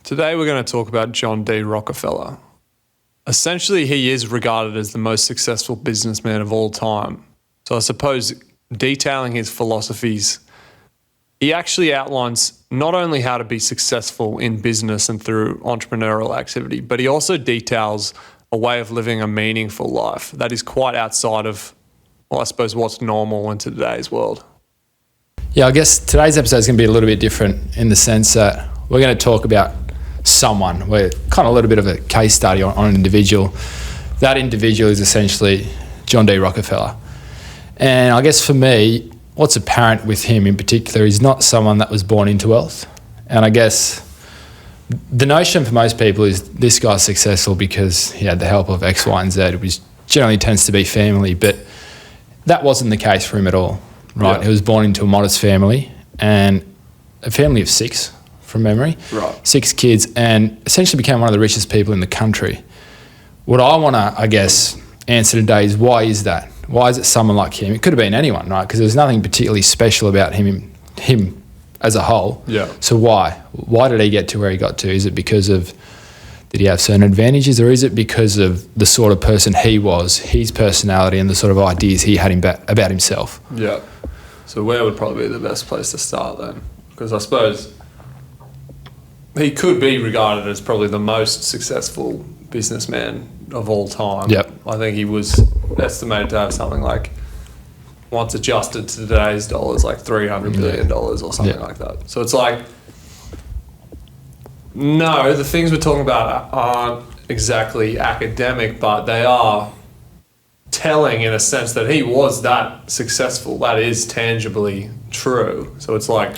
Today we're going to talk about John D. Rockefeller. Essentially, he is regarded as the most successful businessman of all time. So I suppose detailing his philosophies, he actually outlines not only how to be successful in business and through entrepreneurial activity, but he also details a way of living a meaningful life that is quite outside of, well, I suppose, what's normal in today's world. Yeah, I guess today's episode is going to be a little bit different in the sense that we're going to talk about someone. We're kind of a little bit of a case study on an individual. That individual is essentially John D. Rockefeller. And I guess for me, what's apparent with him in particular is not someone that was born into wealth. And I guess the notion for most people is this guy's successful because he had the help of X, Y, and Z, which generally tends to be family. But that wasn't the case for him at all, right? Yeah. He was born into a modest family and a family of 6. From memory, right. 6 kids, and essentially became one of the richest people in the country. What I want to, I guess, answer today is why is that? Why is it someone like him? It could have been anyone, right? Because there's nothing particularly special about him as a whole. Yeah. So why? Why did he get to where he got to? Is it because of, did he have certain advantages, or is it because of the sort of person he was, his personality, and the sort of ideas he had about himself? Yeah. So where would probably be the best place to start then? Because I suppose he could be regarded as probably the most successful businessman of all time. Yep. I think he was estimated to have something like, once adjusted to today's dollars, like $300 billion or something like that. So it's like, no, the things we're talking about aren't exactly academic, but they are telling in a sense that he was that successful. That is tangibly true. So it's like,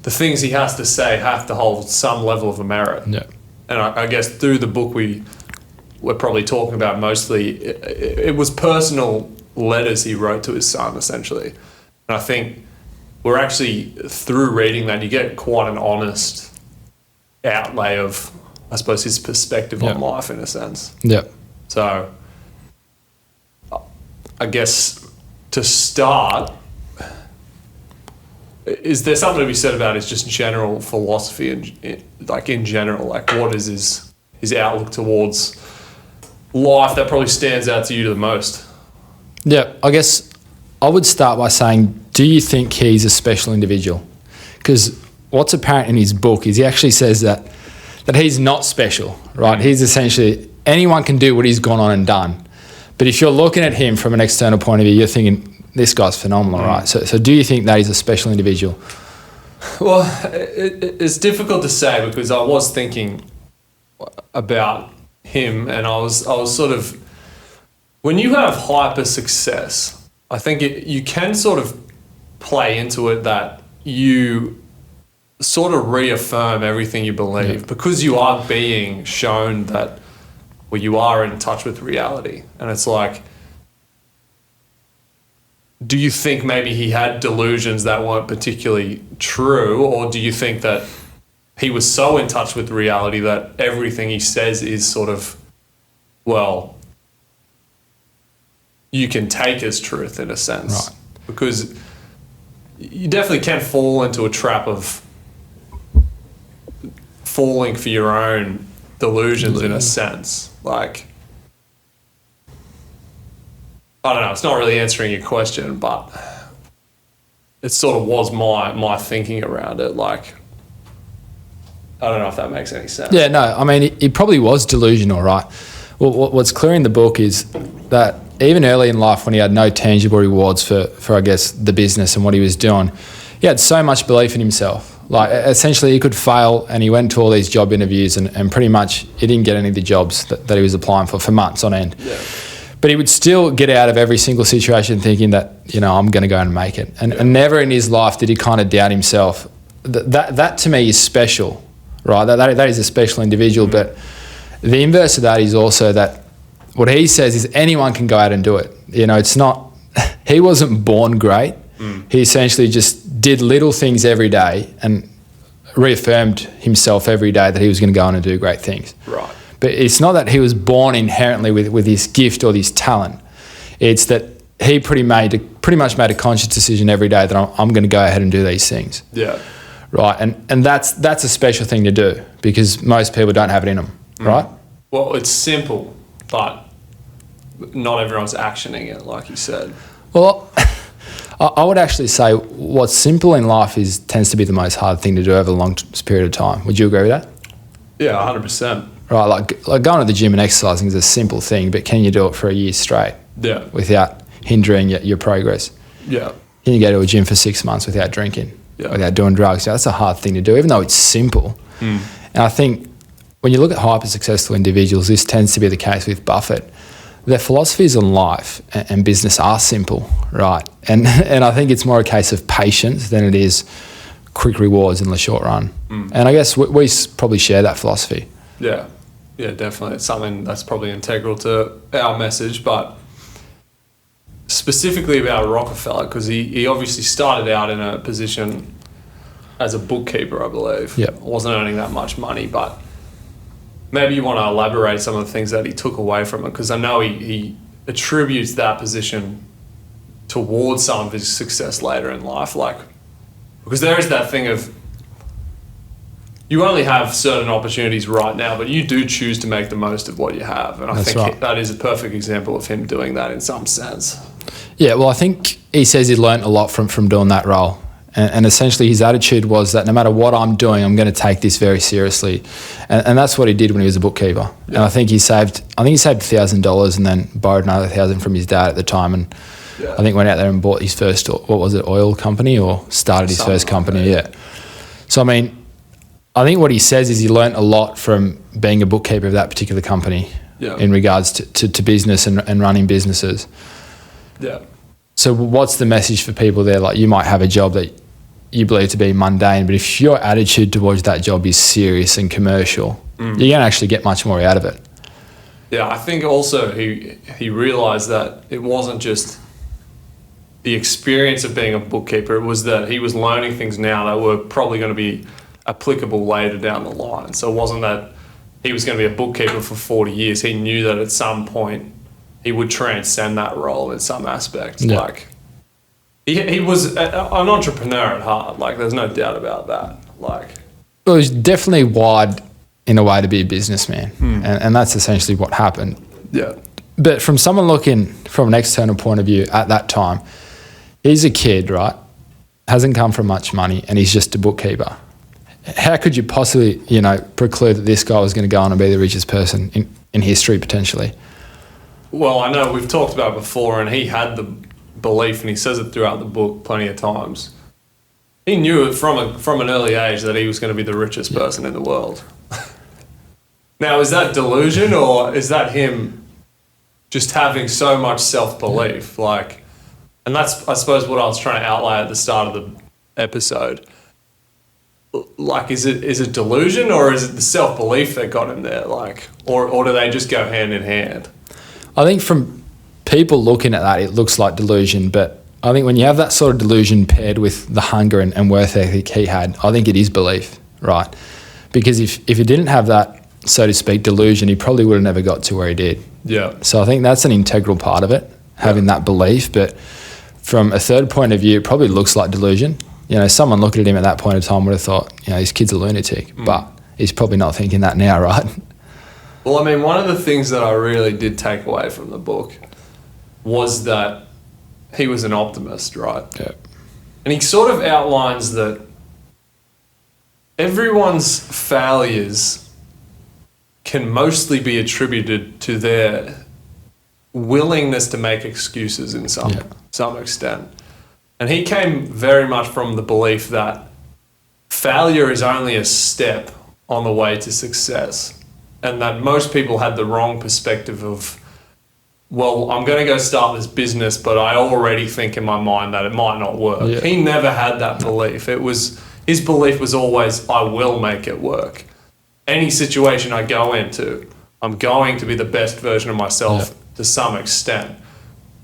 the things he has to say have to hold some level of merit. Yeah. And I guess through the book we're probably talking about mostly, it was personal letters he wrote to his son, essentially. And I think we're actually, through reading that, you get quite an honest outlay of, I suppose, his perspective on life in a sense. Yeah. So I guess to start, is there something to be said about his just general philosophy and in general, like what is his outlook towards life that probably stands out to you the most? Yeah, I guess I would start by saying, do you think he's a special individual? Because what's apparent in his book is he actually says that he's not special, right? He's essentially, anyone can do what he's gone on and done. But if you're looking at him from an external point of view, you're thinking, this guy's phenomenal, right? So do you think that he's a special individual? Well, it's difficult to say because I was thinking about him and I was sort of, when you have hyper success, I think you can sort of play into it that you sort of reaffirm everything you believe because you are being shown that, well, you are in touch with reality. And it's like, do you think maybe he had delusions that weren't particularly true, or do you think that he was so in touch with reality that everything he says is sort of, well, you can take as truth in a sense? Right. Because you definitely can fall into a trap of falling for your own delusions in a sense. Like, I don't know, it's not really answering your question, but it sort of was my thinking around it. Like, I don't know if that makes any sense. Yeah, no, I mean, he probably was delusional, right? Well, what's clear in the book is that even early in life when he had no tangible rewards for I guess, the business and what he was doing, he had so much belief in himself. Like, essentially, he could fail, and he went to all these job interviews and pretty much he didn't get any of the jobs that he was applying for months on end. Yeah. But he would still get out of every single situation thinking that, I'm going to go and make it. And never in his life did he kind of doubt himself. That to me is special, right? That is a special individual. But the inverse of that is also that what he says is anyone can go out and do it. It's not, he wasn't born great. He essentially just did little things every day and reaffirmed himself every day that he was going to go on and do great things. Right. But it's not that he was born inherently with this gift or this talent. It's that he pretty much made a conscious decision every day that I'm going to go ahead and do these things. Yeah. right? And that's a special thing to do because most people don't have it in them, right? Well, it's simple, but not everyone's actioning it, like you said. Well, I would actually say what's simple in life tends to be the most hard thing to do over a long period of time. Would you agree with that? Yeah, 100%. Right, like going to the gym and exercising is a simple thing, but can you do it for a year straight? Yeah. Without hindering your progress? Yeah. Can you go to a gym for 6 months without drinking? Yeah. Without doing drugs? Yeah, that's a hard thing to do, even though it's simple. And I think when you look at hyper-successful individuals, this tends to be the case with Buffett. Their philosophies on life and business are simple, right? And I think it's more a case of patience than it is quick rewards in the short run. And I guess we probably share that philosophy. Yeah. Yeah, definitely. It's something that's probably integral to our message, but specifically about Rockefeller, because he obviously started out in a position as a bookkeeper, I believe. Yep. Wasn't earning that much money, but maybe you want to elaborate some of the things that he took away from it, because I know he attributes that position towards some of his success later in life, because there is that thing of you only have certain opportunities right now, but you do choose to make the most of what you have, and I That's think right. that is a perfect example of him doing that in some sense. Yeah, well, I think he says he learned a lot from doing that role. And essentially his attitude was that no matter what I'm doing, I'm going to take this very seriously. And that's what he did when he was a bookkeeper. Yeah. And I think he saved $1,000 and then borrowed another $1,000 from his dad at the time. And I think went out there and bought his first, oil company, or started his first company. Yeah. So, I mean, I think what he says is he learned a lot from being a bookkeeper of that particular company in regards to business and running businesses. Yeah. So what's the message for people there? Like, you might have a job that you believe to be mundane, but if your attitude towards that job is serious and commercial, you're going to actually get much more out of it. Yeah, I think also he realised that it wasn't just the experience of being a bookkeeper, it was that he was learning things now that were probably going to be applicable later down the line. So it wasn't that he was going to be a bookkeeper for 40 years. He knew that at some point he would transcend that role in some aspects. Yeah. Like, he was an entrepreneur at heart. Like, there's no doubt about that. Like, well, he's definitely wired in a way to be a businessman, and that's essentially what happened. Yeah. But from someone looking from an external point of view at that time, he's a kid, right? Hasn't come from much money, and he's just a bookkeeper. How could you possibly, preclude that this guy was going to go on and be the richest person in history potentially? Well, I know we've talked about it before, and he had the belief, and he says it throughout the book plenty of times. He knew it from an early age that he was going to be the richest person in the world. Now, is that delusion, or is that him just having so much self-belief? And that's, I suppose, what I was trying to outlay at the start of the episode. Like, is it delusion, or is it the self-belief that got him there? Or do they just go hand in hand? I think from people looking at that, it looks like delusion, but I think when you have that sort of delusion paired with the hunger and worth ethic he had, I think it is belief, right? Because if he didn't have that, so to speak, delusion, he probably would have never got to where he did. Yeah. So I think that's an integral part of it, having that belief. But from a third point of view, it probably looks like delusion. Someone looking at him at that point in time would have thought, this kid's a lunatic, but he's probably not thinking that now, right? Well, I mean, one of the things that I really did take away from the book was that he was an optimist, right? Yeah. And he sort of outlines that everyone's failures can mostly be attributed to their willingness to make excuses in some extent. And he came very much from the belief that failure is only a step on the way to success. And that most people had the wrong perspective of, well, I'm going to go start this business, but I already think in my mind that it might not work. Yeah. He never had that belief. His belief was always, I will make it work. Any situation I go into, I'm going to be the best version of myself to some extent.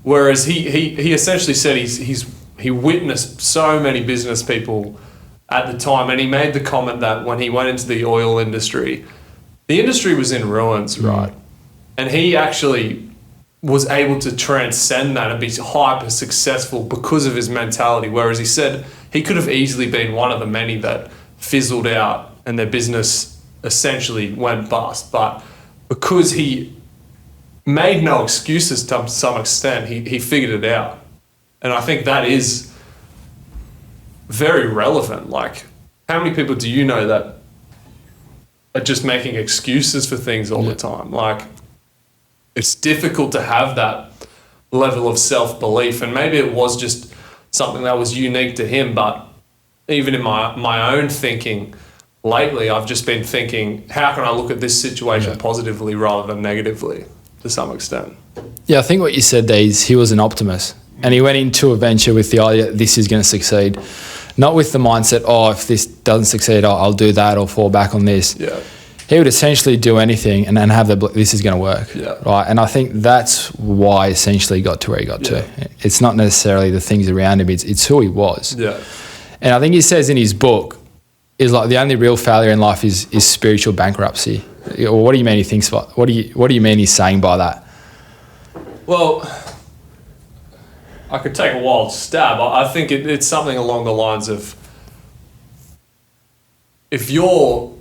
Whereas he essentially said he witnessed so many business people at the time, and he made the comment that when he went into the oil industry, the industry was in ruins, right? And he actually was able to transcend that and be hyper successful because of his mentality. Whereas he said he could have easily been one of the many that fizzled out and their business essentially went bust. But because he made no excuses to some extent, he figured it out. And I think that is very relevant. Like, how many people do you know that are just making excuses for things all the time? Like, it's difficult to have that level of self-belief, and maybe it was just something that was unique to him. But even in my own thinking lately, I've just been thinking, how can I look at this situation positively rather than negatively to some extent? Yeah, I think what you said there is he was an optimist, and he went into a venture with the idea that this is going to succeed, not with the mindset, oh, if this doesn't succeed, I'll do that or fall back on this. Yeah. He would essentially do anything and then have this is going to work. Yeah. Right. And I think that's why essentially he got to where he got to. It's not necessarily the things around him, it's who he was. Yeah. And I think he says in his book, is like the only real failure in life is spiritual bankruptcy. Or what do you mean he thinks about? What do you mean he's saying by that? Well, I could take a wild stab. I think it's something along the lines of, if you're,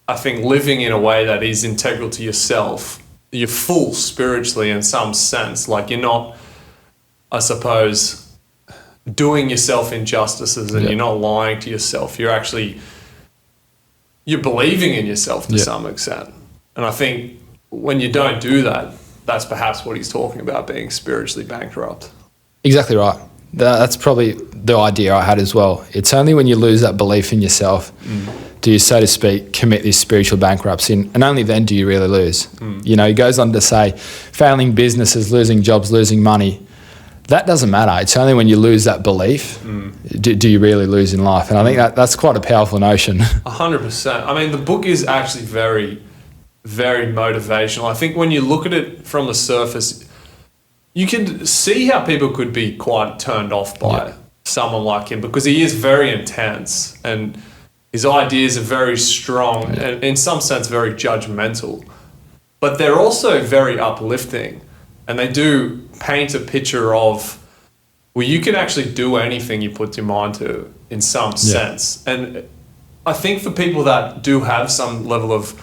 I think, living in a way that is integral to yourself, you're full spiritually in some sense. Like, you're not, I suppose, doing yourself injustices, and you're not lying to yourself. You're believing in yourself to some extent. And I think when you don't do that, that's perhaps what he's talking about, being spiritually bankrupt. Exactly right. That's probably the idea I had as well. It's only when you lose that belief in yourself do you, so to speak, commit this spiritual bankruptcy, and only then do you really lose. You know, he goes on to say, failing businesses, losing jobs, losing money, that doesn't matter. It's only when you lose that belief do you really lose in life. And I think that's quite a powerful notion. 100%. I mean, the book is actually very, very motivational. I think when you look at it from the surface, you can see how people could be quite turned off by someone like him, because he is very intense and his ideas are very strong and in some sense very judgmental. But they're also very uplifting, and they do paint a picture of, well, you can actually do anything you put your mind to in some sense. And I think for people that do have some level of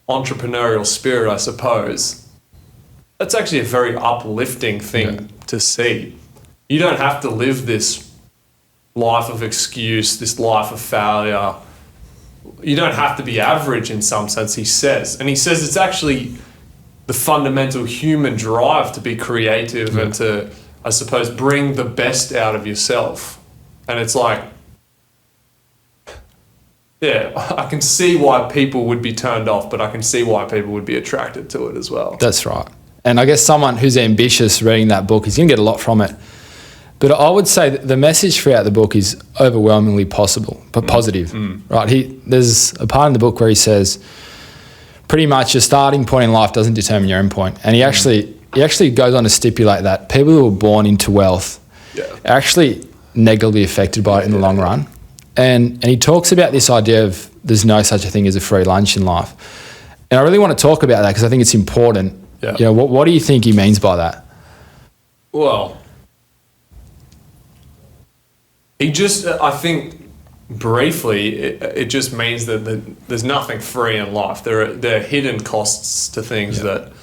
entrepreneurial spirit, I suppose, that's actually a very uplifting thing to see. You don't have to live this life of excuse, this life of failure. You don't have to be average in some sense, he says. And he says it's actually the fundamental human drive to be creative and to, I suppose, bring the best out of yourself. And it's like, I can see why people would be turned off, but I can see why people would be attracted to it as well. That's right. And I guess someone who's ambitious reading that book is going to get a lot from it. But I would say that the message throughout the book is overwhelmingly positive. Right? There's a part in the book where he says, pretty much your starting point in life doesn't determine your end point. And he actually goes on to stipulate that people who are born into wealth are actually negatively affected by it in the long run. And he talks about this idea of there's no such a thing as a free lunch in life. And I really want to talk about that because I think it's important. You know, what do you think he means by that? Well, I think briefly, it just means that there's nothing free in life. There are hidden costs to things that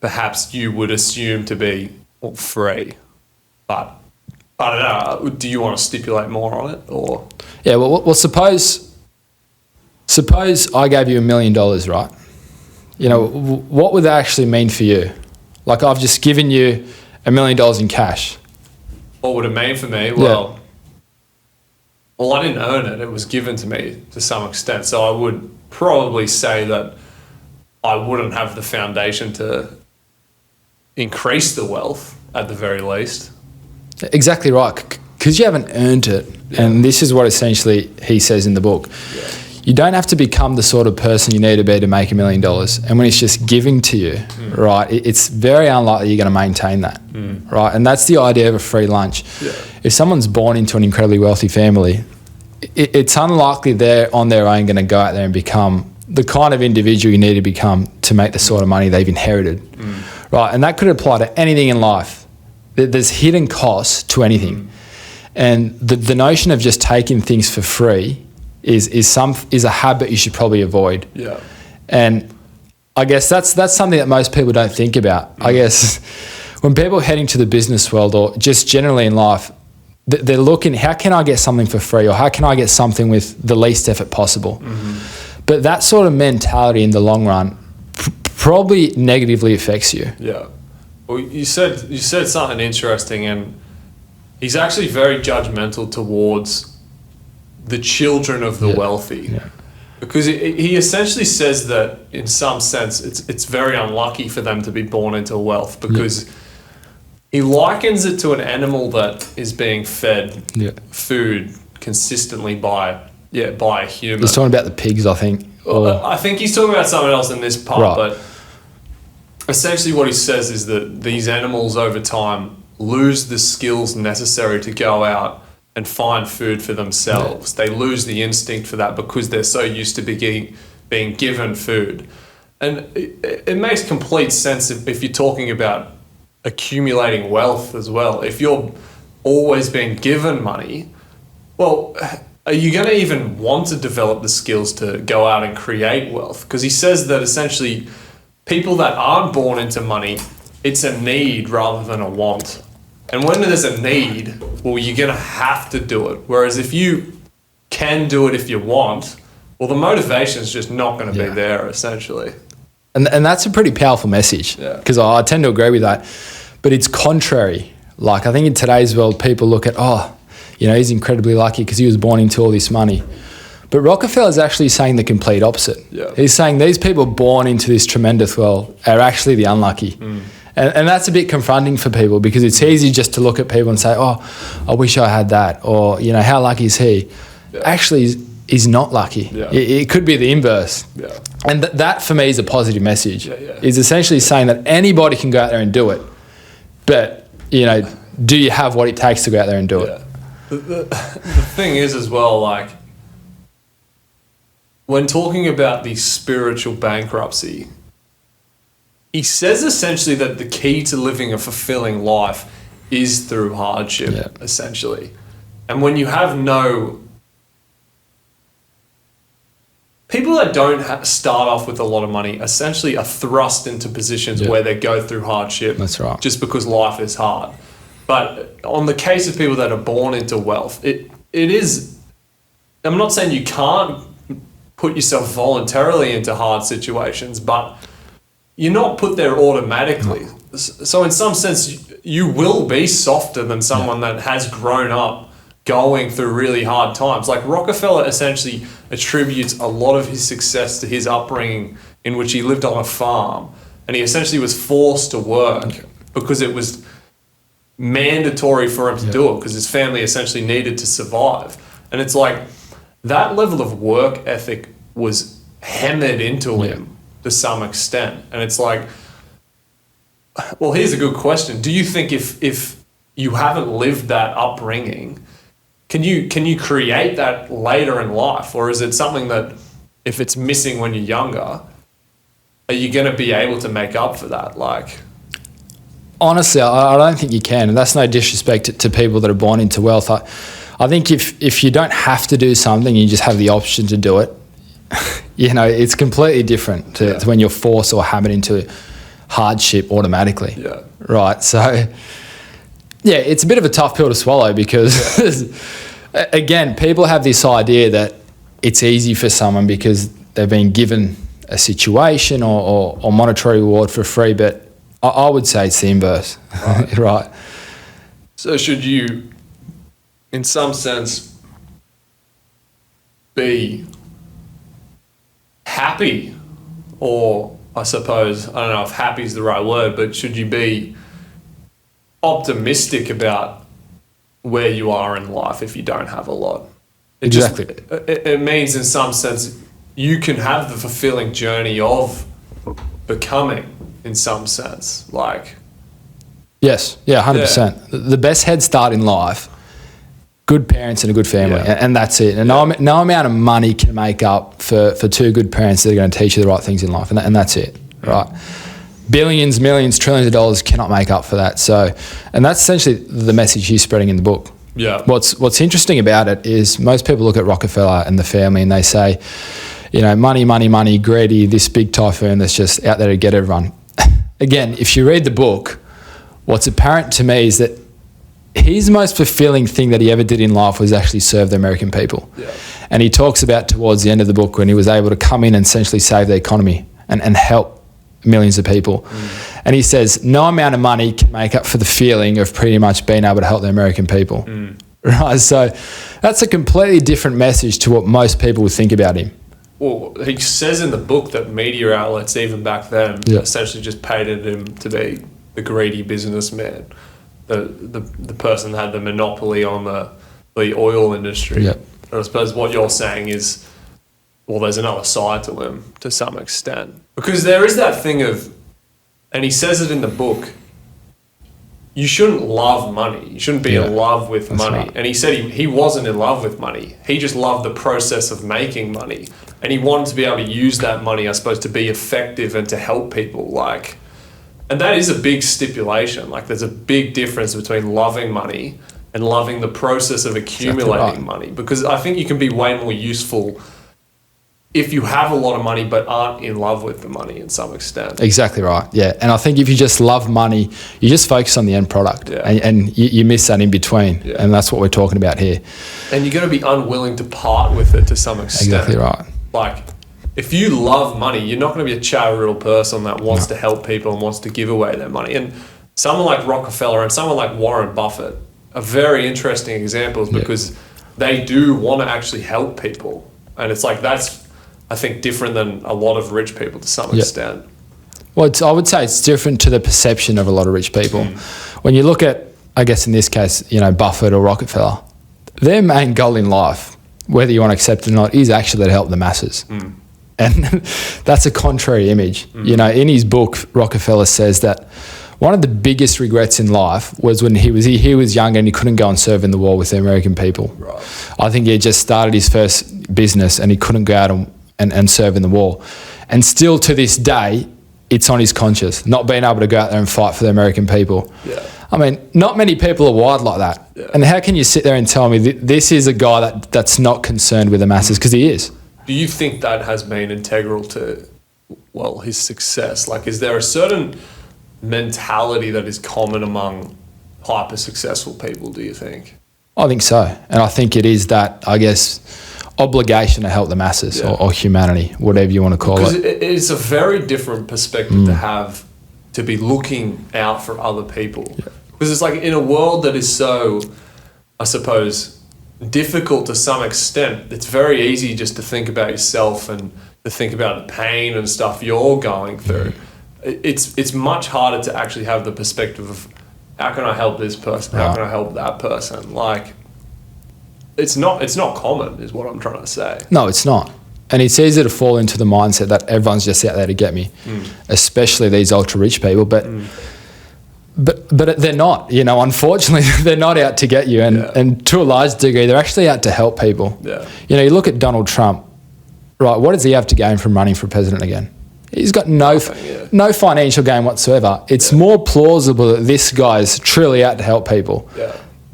perhaps you would assume to be free. But I don't know. Do you want to stipulate more on it, or? Yeah. Well, suppose I gave you $1 million, right? You know, what would that actually mean for you? Like, I've just given you $1 million in cash. What would it mean for me? Well, I didn't earn it. It was given to me to some extent. So I would probably say that I wouldn't have the foundation to increase the wealth at the very least. Exactly right, because you haven't earned it. And this is what essentially he says in the book. You don't have to become the sort of person you need to be to make $1 million. And when it's just giving to you, right, it's very unlikely you're going to maintain that, right? And that's the idea of a free lunch. If someone's born into an incredibly wealthy family, it's unlikely they're on their own going to go out there and become the kind of individual you need to become to make the sort of money they've inherited, right? And that could apply to anything in life. There's hidden costs to anything. And the notion of just taking things for free is a habit you should probably avoid. Yeah. And I guess that's something that most people don't think about. I guess when people are heading to the business world or just generally in life, they're looking, how can I get something for free, or how can I get something with the least effort possible? But that sort of mentality in the long run probably negatively affects you. Yeah. Well, you said something interesting, and he's actually very judgmental towards the children of the wealthy. Yeah. Because he essentially says that in some sense it's very unlucky for them to be born into wealth, because he likens it to an animal that is being fed food consistently by a human. He's talking about the pigs, I think. I think he's talking about something else in this part, Right. but essentially what he says is that these animals over time lose the skills necessary to go out and find food for themselves. They lose the instinct for that because they're so used to being given food. And it makes complete sense if you're talking about accumulating wealth as well. If you're always being given money, well, are you going to even want to develop the skills to go out and create wealth? Because he says that essentially people that aren't born into money, it's a need rather than a want. And when there's a need, well, you're going to have to do it. Whereas if you can do it if you want, well, the motivation is just not going to be there, essentially. And that's a pretty powerful message, because I tend to agree with that. But it's contrary. Like, I think in today's world, people look at, he's incredibly lucky because he was born into all this money. But Rockefeller is actually saying the complete opposite. Yeah. He's saying these people born into this tremendous wealth are actually the unlucky. And that's a bit confronting for people, because it's easy just to look at people and say, I wish I had that, or, how lucky is he? Yeah. Actually, he's not lucky. Yeah. It could be the inverse. Yeah. And that for me is a positive message. Is essentially saying that anybody can go out there and do it, but, do you have what it takes to go out there and do it? The thing is as well, like, when talking about the spiritual bankruptcy, he says essentially that the key to living a fulfilling life is through hardship, essentially. And when you have people that don't start off with a lot of money essentially are thrust into positions where they go through hardship. That's right. Just because life is hard. But on the case of people that are born into wealth, it is, I'm not saying you can't put yourself voluntarily into hard situations, but you're not put there automatically. No. So in some sense, you will be softer than someone that has grown up going through really hard times. Like Rockefeller essentially attributes a lot of his success to his upbringing, in which he lived on a farm, and he essentially was forced to work because it was mandatory for him to do it, because his family essentially needed to survive. And it's like that level of work ethic was hammered into him to some extent. And it's like, well, here's a good question. Do you think if you haven't lived that upbringing, can you create that later in life? Or is it something that if it's missing when you're younger, are you going to be able to make up for that? Like, honestly, I don't think you can. And that's no disrespect to people that are born into wealth. I think if you don't have to do something, you just have the option to do it, it's completely different to when you're forced or hammered into hardship automatically. Yeah. Right. So, it's a bit of a tough pill to swallow, because, again, people have this idea that it's easy for someone because they've been given a situation or monetary reward for free, but I would say it's the inverse. Right. So should you, in some sense, be happy, or I suppose, I don't know if happy is the right word, but should you be optimistic about where you are in life if you don't have a lot? It means in some sense you can have the fulfilling journey of becoming, in some sense, like. Yes, 100%. The best head start in life, good parents and a good family, and that's it. And no amount of money can make up for two good parents that are going to teach you the right things in life, and that's it, right? Billions, millions, trillions of dollars cannot make up for that. So, and that's essentially the message he's spreading in the book. Yeah. What's interesting about it is most people look at Rockefeller and the family and they say, money, money, money, greedy, this big typhoon that's just out there to get everyone. Again, if you read the book, what's apparent to me is that his most fulfilling thing that he ever did in life was actually serve the American people. Yeah. And he talks about towards the end of the book when he was able to come in and essentially save the economy and help millions of people. And he says, no amount of money can make up for the feeling of pretty much being able to help the American people. Right? So that's a completely different message to what most people would think about him. Well, he says in the book that media outlets, even back then, essentially just painted him to be the greedy businessman, the person that had the monopoly on the oil industry. Yep. And I suppose what you're saying is, well, there's another side to him to some extent. Because there is that thing of, and he says it in the book, you shouldn't love money. You shouldn't be in love with money. Right. And he said he wasn't in love with money. He just loved the process of making money. And he wanted to be able to use that money, I suppose, to be effective and to help people. And that is a big stipulation. There's a big difference between loving money and loving the process of accumulating money. Because I think you can be way more useful if you have a lot of money but aren't in love with the money in some extent. Exactly right, yeah. And I think if you just love money, you just focus on the end product and you miss that in between. Yeah. And that's what we're talking about here. And you're going to be unwilling to part with it to some extent. Exactly right. If you love money, you're not going to be a charitable person that wants to help people and wants to give away their money. And someone like Rockefeller and someone like Warren Buffett are very interesting examples because they do want to actually help people. And it's that's, I think, different than a lot of rich people to some extent. Well, I would say it's different to the perception of a lot of rich people. When you look at, I guess in this case, Buffett or Rockefeller, their main goal in life, whether you want to accept it or not, is actually to help the masses. And that's a contrary image. In his book, Rockefeller says that one of the biggest regrets in life was when he was young and he couldn't go and serve in the war with the American people. Right. I think he had just started his first business and he couldn't go out and serve in the war. And still to this day, it's on his conscience, not being able to go out there and fight for the American people. Yeah. I mean, not many people are wired like that. Yeah. And how can you sit there and tell me this is a guy that's not concerned with the masses? Because he is. Do you think that has been integral to, his success? Is there a certain mentality that is common among hyper successful people, do you think? I think so. And I think it is that, I guess, obligation to help the masses or humanity, whatever you want to call it. Because it's a very different perspective to have, to be looking out for other people. Yeah. Because it's in a world that is so, I suppose, difficult to some extent, it's very easy just to think about yourself and to think about the pain and stuff you're going through. It's much harder to actually have the perspective of how can I help this person? How can I help that person? It's not common is what I'm trying to say. No, it's not. And it's easy to fall into the mindset that everyone's just out there to get me, especially these ultra rich people. But they're not, unfortunately, they're not out to get you. And to a large degree, they're actually out to help people. Yeah. You look at Donald Trump, right? What does he have to gain from running for president again? He's got no financial gain whatsoever. It's more plausible that this guy's truly out to help people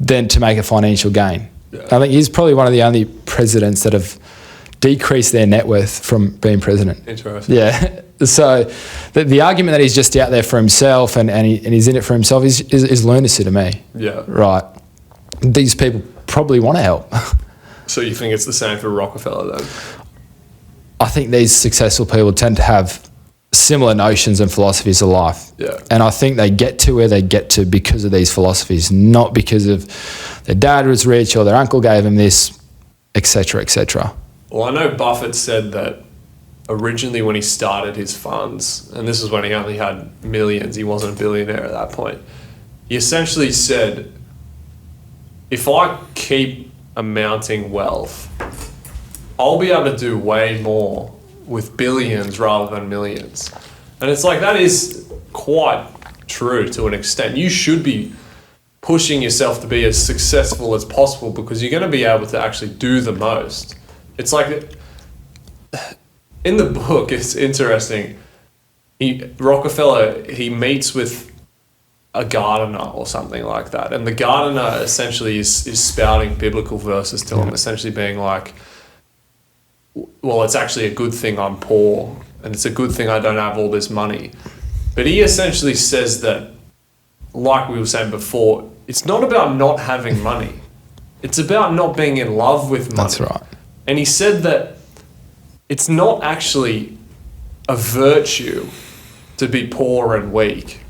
than to make a financial gain. Yeah. I think he's probably one of the only presidents that have decreased their net worth from being president. Interesting. Yeah. So the argument that he's just out there for himself and he's in it for himself is lunacy to me. Yeah. Right. These people probably want to help. So you think it's the same for Rockefeller then? I think these successful people tend to have similar notions and philosophies of life. Yeah. And I think they get to where they get to because of these philosophies, not because of their dad was rich or their uncle gave them this, etc., etc. Well, I know Buffett said that originally when he started his funds, and this is when he only had millions, he wasn't a billionaire at that point, he essentially said, if I keep amounting wealth, I'll be able to do way more with billions rather than millions. And it's that is quite true to an extent. You should be pushing yourself to be as successful as possible because you're going to be able to actually do the most. It's in the book, it's interesting. Rockefeller, he meets with a gardener or something like that. And the gardener essentially is spouting biblical verses to him, essentially being like, well, it's actually a good thing I'm poor, and it's a good thing I don't have all this money. But he essentially says that, like we were saying before, it's not about not having money. It's about not being in love with money. That's right. And he said that it's not actually a virtue to be poor and weak.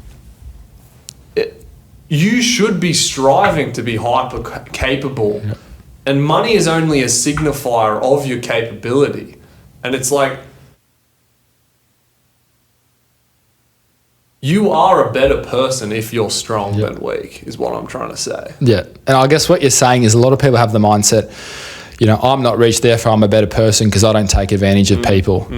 You should be striving to be hyper capable. Yeah. And money is only a signifier of your capability. And it's like, you are a better person if you're strong than weak, is what I'm trying to say. Yeah. And I guess what you're saying is a lot of people have the mindset, you know, I'm not rich, therefore I'm a better person because I don't take advantage of people.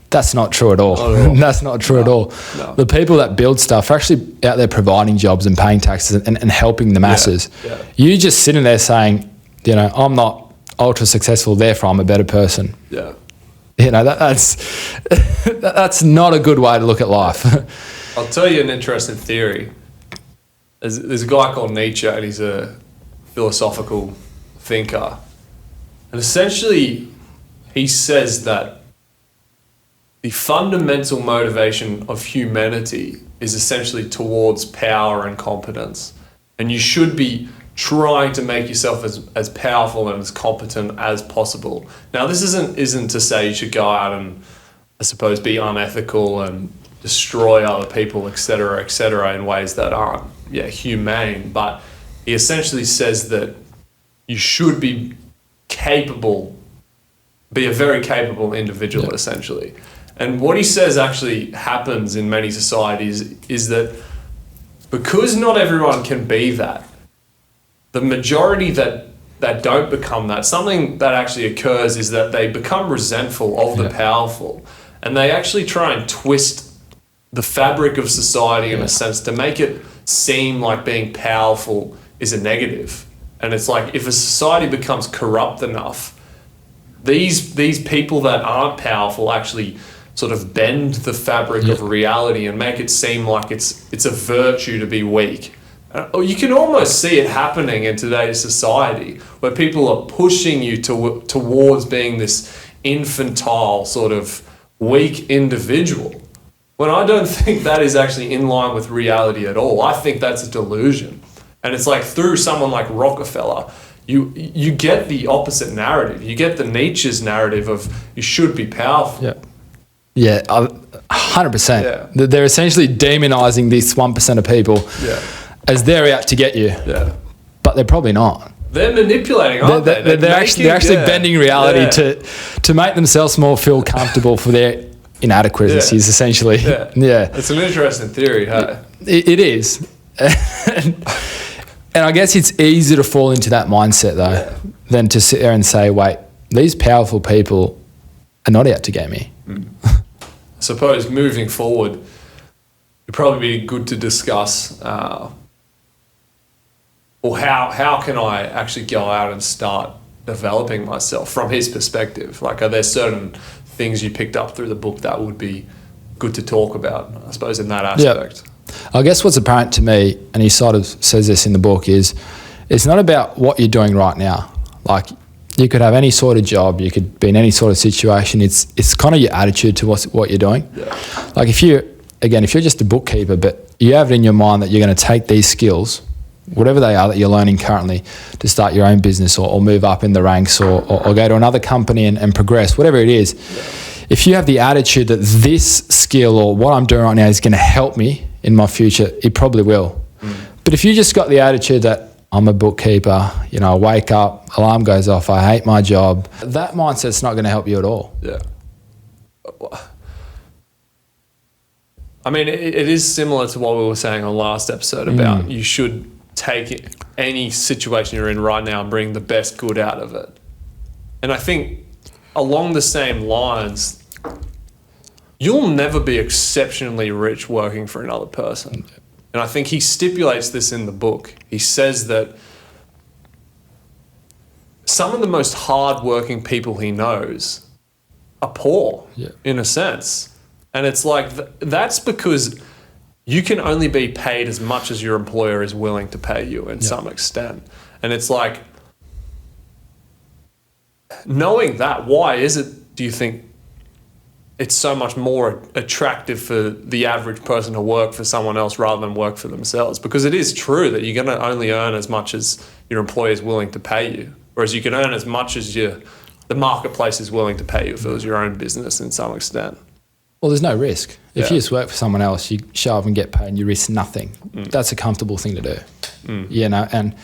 That's not true at all. Not at all. That's not true at all. No. The people that build stuff are actually out there providing jobs and paying taxes and helping the masses. Yeah. You just sitting there saying, you know, I'm not ultra successful, therefore I'm a better person. Yeah. You know, that's not a good way to look at life. I'll tell you an interesting theory. There's a guy called Nietzsche, and he's a philosophical thinker. And essentially, he says that the fundamental motivation of humanity is essentially towards power and competence. And you should be trying to make yourself as powerful and as competent as possible. Now, this isn't to say you should go out and, I suppose, be unethical and destroy other people, etc., in ways that aren't, humane. But he essentially says that you should be a very capable individual, essentially. And what he says actually happens in many societies is that because not everyone can be that, the majority that don't become that, something that actually occurs is that they become resentful of the powerful, and they actually try and twist the fabric of society in a sense to make it seem like being powerful is a negative. And it's like, if a society becomes corrupt enough, these people that aren't powerful actually sort of bend the fabric of reality and make it seem like it's a virtue to be weak. You can almost see it happening in today's society, where people are pushing you towards being this infantile sort of weak individual, when I don't think that is actually in line with reality at all. I think that's a delusion. And it's like, through someone like Rockefeller, you get the opposite narrative. You get the Nietzsche's narrative of you should be powerful. Yeah, 100%. Yeah. They're essentially demonizing these 1% of people as they're out to get you. Yeah. But they're probably not. They're manipulating, aren't they? They're actually bending reality to make themselves more feel comfortable for their inadequacies, essentially. Yeah. It's an interesting theory, huh? It is. And I guess it's easy to fall into that mindset, though, than to sit there and say, wait, these powerful people are not out to get me. I suppose moving forward, it'd probably be good to discuss, how can I actually go out and start developing myself from his perspective? Like, are there certain things you picked up through the book that would be good to talk about, I suppose, in that aspect? I guess what's apparent to me, and he sort of says this in the book, is it's not about what you're doing right now. Like, you could have any sort of job, you could be in any sort of situation. It's kind of your attitude to what you're doing. Yeah. Like, if you're just a bookkeeper, but you have it in your mind that you're going to take these skills, whatever they are that you're learning currently, to start your own business or move up in the ranks or go to another company and progress, whatever it is. Yeah. If you have the attitude that this skill or what I'm doing right now is going to help me in my future, it probably will. But if you just got the attitude that I'm a bookkeeper, I wake up, alarm goes off, I hate my job, that mindset's not going to help you at all. Yeah. I mean, it is similar to what we were saying on last episode about you should take any situation you're in right now and bring the best good out of it. And I think along the same lines, you'll never be exceptionally rich working for another person. And I think he stipulates this in the book. He says that some of the most hardworking people he knows are poor, in a sense. And it's like, that's because you can only be paid as much as your employer is willing to pay you in some extent. And it's like, knowing that, why is it, do you think, it's so much more attractive for the average person to work for someone else rather than work for themselves? Because it is true that you're going to only earn as much as your employer is willing to pay you, whereas you can earn as much as the marketplace is willing to pay you if it was your own business in some extent. Well, there's no risk. If you just work for someone else, you show up and get paid and you risk nothing. That's a comfortable thing to do. You know, and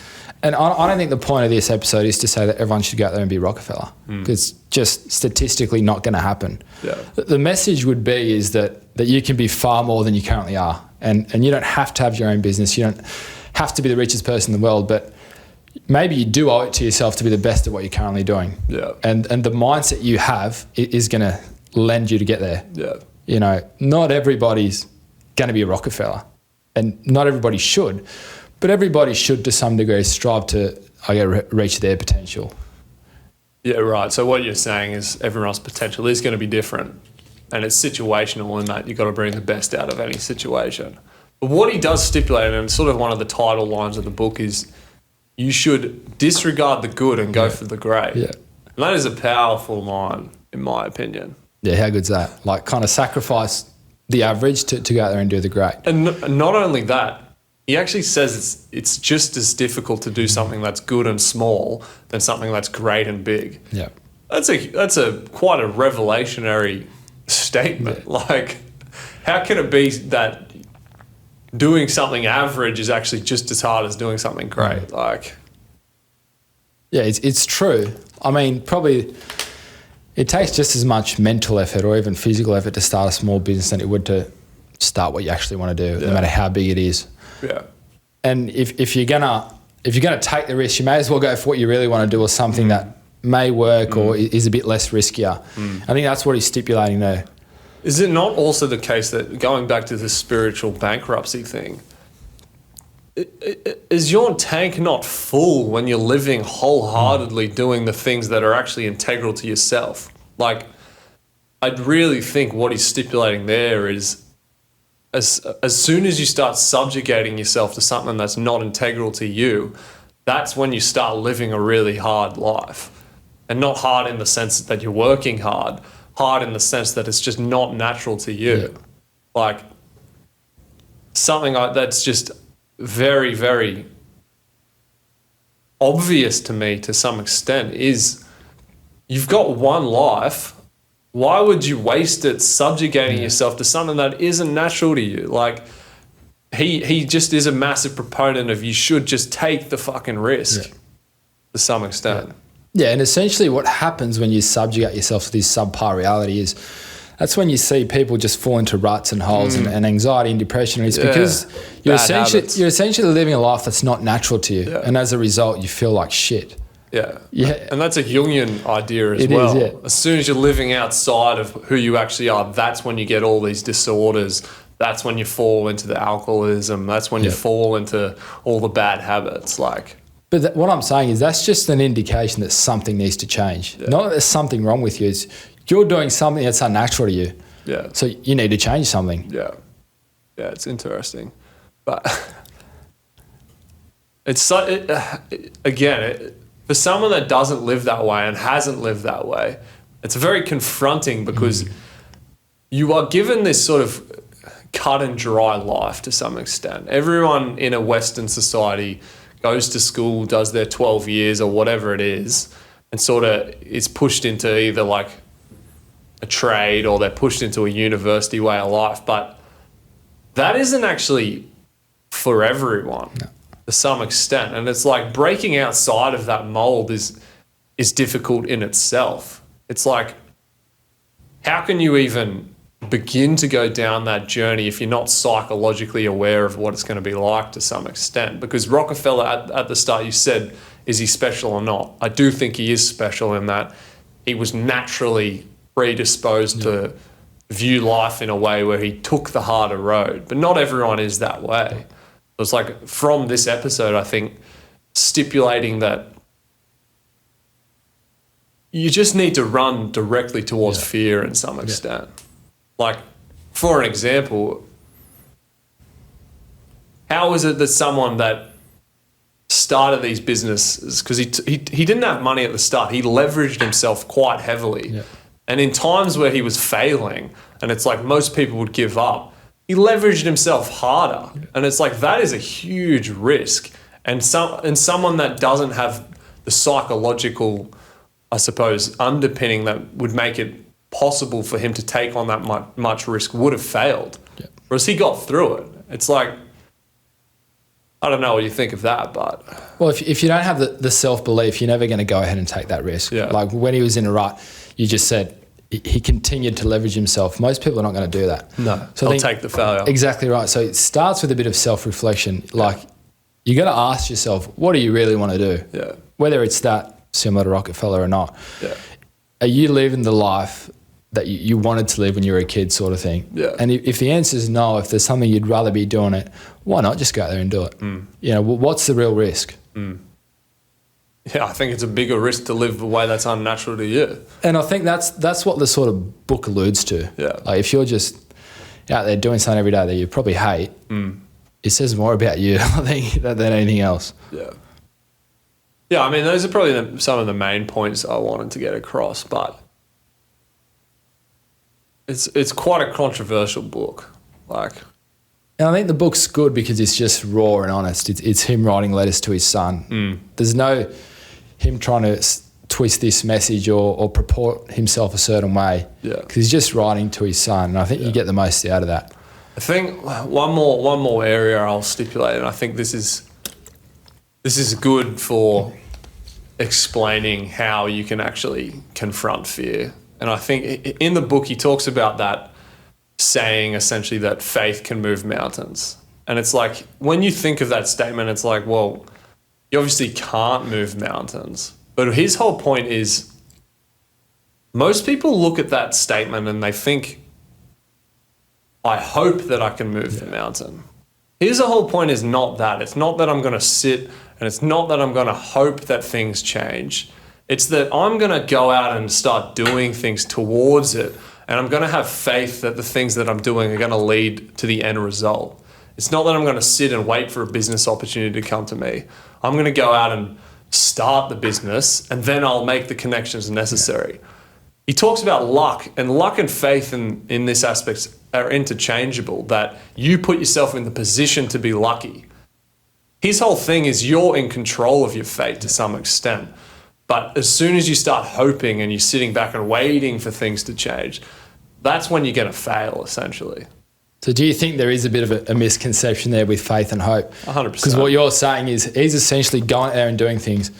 I don't think the point of this episode is to say that everyone should go out there and be Rockefeller, because it's just statistically not going to happen. Yeah. The message would be is that you can be far more than you currently are, and you don't have to have your own business. You don't have to be the richest person in the world, but maybe you do owe it to yourself to be the best at what you're currently doing. Yeah. And the mindset you have is going to lend you to get there. Yeah. You know, not everybody's going to be a Rockefeller, and not everybody should, but everybody should to some degree strive to, reach their potential. Yeah, right. So what you're saying is everyone's potential is going to be different, and it's situational in that you've got to bring the best out of any situation. But what he does stipulate, and sort of one of the title lines of the book, is you should disregard the good and go for the great. Yeah. And that is a powerful line, in my opinion. Yeah, how good's that? Like, kind of sacrifice the average to go out there and do the great. And not only that, he actually says it's just as difficult to do something that's good and small than something that's great and big. Yeah. That's a quite a revelationary statement. Yeah. Like, how can it be that doing something average is actually just as hard as doing something great? Like, yeah, it's true. I mean, probably it takes just as much mental effort or even physical effort to start a small business than it would to start what you actually want to do, no matter how big it is. yeah. And if you're gonna take the risk, you may as well go for what you really want to do, or something that may work or is a bit less riskier. I think that's what he's stipulating there. Is it not also the case that, going back to the spiritual bankruptcy thing, is your tank not full when you're living wholeheartedly doing the things that are actually integral to yourself? Like, I'd really think what he's stipulating there is as soon as you start subjugating yourself to something that's not integral to you, that's when you start living a really hard life. And not hard in the sense that you're working hard in the sense that it's just not natural to you. Yeah. Like, something like that's just very, very obvious to me to some extent is you've got one life. Why would you waste it subjugating yourself to something that isn't natural to you? Like, he just is a massive proponent of you should just take the fucking risk to some extent. Yeah, and essentially what happens when you subjugate yourself to this subpar reality is that's when you see people just fall into ruts and holes and anxiety and depression. And it's because you're essentially living a life that's not natural to you. Yeah. And as a result, you feel like shit. Yeah. Yeah. And that's a Jungian idea as It well. is, yeah. As soon as you're living outside of who you actually are, that's when you get all these disorders. That's when you fall into the alcoholism. That's when you fall into all the bad habits. Like, but what I'm saying is that's just an indication that something needs to change. Yeah. Not that there's something wrong with you. It's you're doing something that's unnatural to you. Yeah. So you need to change something. Yeah. Yeah, it's interesting. But it's so, for someone that doesn't live that way and hasn't lived that way, it's very confronting because you are given this sort of cut and dry life to some extent. Everyone in a Western society goes to school, does their 12 years or whatever it is, and sort of is pushed into either like a trade or they're pushed into a university way of life. But that isn't actually for everyone to some extent. And it's like breaking outside of that mold is difficult in itself. It's like, how can you even begin to go down that journey if you're not psychologically aware of what it's going to be like to some extent? Because Rockefeller, at the start, you said, is he special or not? I do think he is special in that he was naturally predisposed to view life in a way where he took the harder road. But not everyone is that way. It's like, from this episode, I think, stipulating that you just need to run directly towards fear in some extent. Like, for an example, how is it that someone that started these businesses, because he didn't have money at the start, he leveraged himself quite heavily. Yeah. And in times where he was failing, and it's like most people would give up, he leveraged himself harder. Yeah. And it's like, that is a huge risk. And someone that doesn't have the psychological, I suppose, underpinning that would make it possible for him to take on that much risk would have failed. Yeah. Whereas he got through it. It's like, I don't know what you think of that, but... Well, if you don't have the self-belief, you're never going to go ahead and take that risk. Yeah. Like when he was in a rut, you just said he continued to leverage himself. Most people are not going to do that. No, so they'll take the failure. Exactly right. So it starts with a bit of self-reflection. Like you got to ask yourself, what do you really want to do? Yeah. Whether it's that similar to Rockefeller or not. Yeah. Are you living the life that you wanted to live when you were a kid, sort of thing? Yeah. And if the answer is no, if there's something you'd rather be doing it, why not just go out there and do it? You know, what's the real risk? Yeah, I think it's a bigger risk to live the way that's unnatural to you. And I think that's what the sort of book alludes to. Yeah. Like if you're just out there doing something every day that you probably hate, it says more about you, I think, than anything else. Yeah. Yeah, I mean, those are probably some of the main points I wanted to get across, but it's quite a controversial book. Like, and I think the book's good because it's just raw and honest. It's him writing letters to his son. There's no him trying to twist this message or purport himself a certain way. Yeah. Because he's just writing to his son, and I think you get the most out of that. I think one more area I'll stipulate, and I think this is good for explaining how you can actually confront fear. And I think in the book he talks about that, saying essentially that faith can move mountains. And it's like, when you think of that statement, it's like, well, you obviously can't move mountains. But his whole point is, most people look at that statement and they think, I hope that I can move the mountain. His whole point is not that. It's not that I'm going to sit, and it's not that I'm going to hope that things change. It's that I'm going to go out and start doing things towards it, and I'm going to have faith that the things that I'm doing are going to lead to the end result. It's not that I'm going to sit and wait for a business opportunity to come to me. I'm going to go out and start the business, and then I'll make the connections necessary. He talks about luck and faith in this aspect are interchangeable, that you put yourself in the position to be lucky. His whole thing is you're in control of your fate to some extent. But as soon as you start hoping and you're sitting back and waiting for things to change, that's when you're going to fail, essentially. So do you think there is a bit of a misconception there with faith and hope? 100%. Because what you're saying is he's essentially going out there and doing things,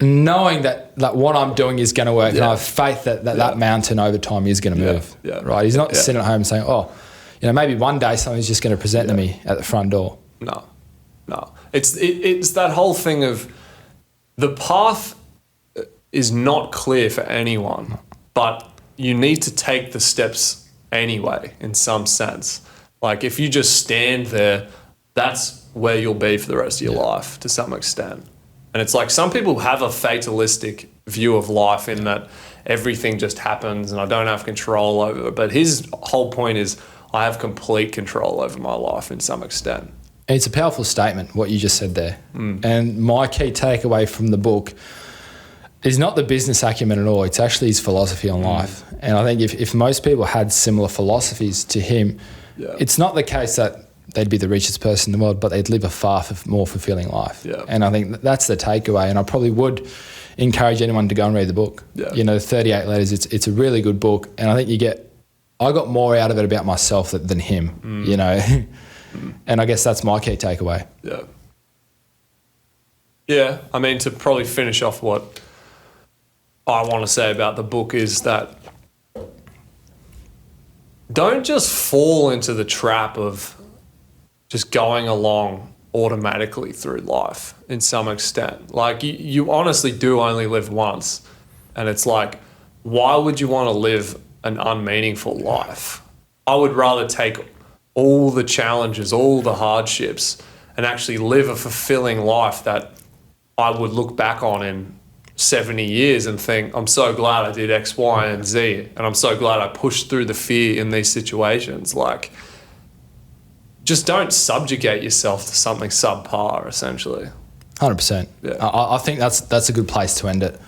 knowing that what I'm doing is going to work, and I have faith that mountain over time is going to move. Yeah. Right? He's not sitting at home saying, oh, maybe one day something's just going to present to me at the front door. No. It's that whole thing of the path is not clear for anyone, but you need to take the steps anyway, in some sense. Like if you just stand there, that's where you'll be for the rest of your life to some extent. And it's like some people have a fatalistic view of life in that everything just happens and I don't have control over it. But his whole point is I have complete control over my life in some extent. And it's a powerful statement, what you just said there. And my key takeaway from the book is not the business acumen at all. It's actually his philosophy on life. And I think if most people had similar philosophies to him, it's not the case that they'd be the richest person in the world, but they'd live a far more fulfilling life. Yeah. And I think that's the takeaway. And I probably would encourage anyone to go and read the book. Yeah. 38 Letters, it's a really good book. And I think I got more out of it about myself than him, And I guess that's my key takeaway. Yeah. Yeah, I mean, to probably finish off what I want to say about the book is that don't just fall into the trap of just going along automatically through life in some extent. Like you honestly do only live once, and it's like, why would you want to live an unmeaningful life? I would rather take all the challenges, all the hardships, and actually live a fulfilling life that I would look back on in 70 years and think, I'm so glad I did X, Y, and Z, and I'm so glad I pushed through the fear in these situations. Like, just don't subjugate yourself to something subpar, essentially. 100%. Yeah. I think that's a good place to end it.